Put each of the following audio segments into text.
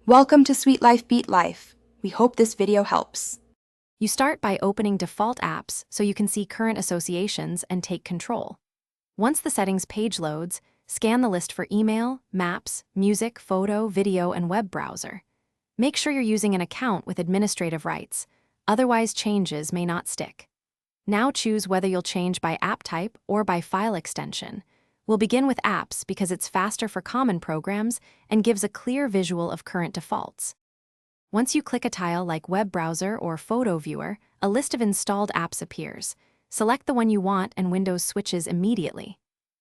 Welcome to Sweet Life Beat Life. We hope this video helps. You start by opening default apps so you can see current associations and take control. Once the settings page loads, scan the list for email, maps, music, photo, video, and web browser. Make sure you're using an account with administrative rights, otherwise changes may not stick. Now choose whether you'll change by app type or by file extension. We'll begin with apps because it's faster for common programs and gives a clear visual of current defaults. Once you click a tile like Web Browser or Photo Viewer, a list of installed apps appears. Select the one you want and Windows switches immediately.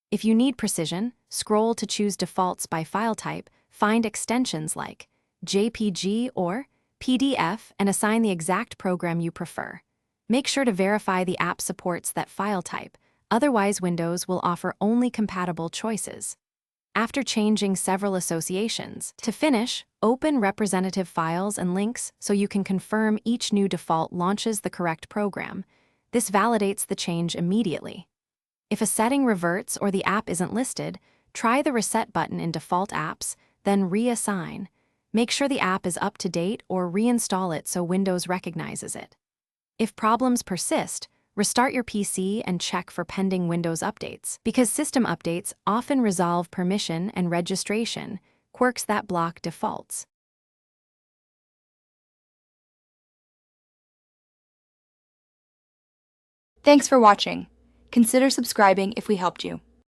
If you need precision, scroll to choose defaults by file type, find extensions like JPG or PDF and assign the exact program you prefer. Make sure to verify the app supports that file type, otherwise Windows will offer only compatible choices. After changing several associations, to finish, open representative files and links so you can confirm each new default launches the correct program. This validates the change immediately. If a setting reverts or the app isn't listed, try the Reset button in Default Apps, then reassign. Make sure the app is up to date or reinstall it so Windows recognizes it. If problems persist, restart your PC and check for pending Windows updates, because system updates often resolve permission and registration, quirks that block defaults. Thanks for watching. Consider subscribing if we helped you.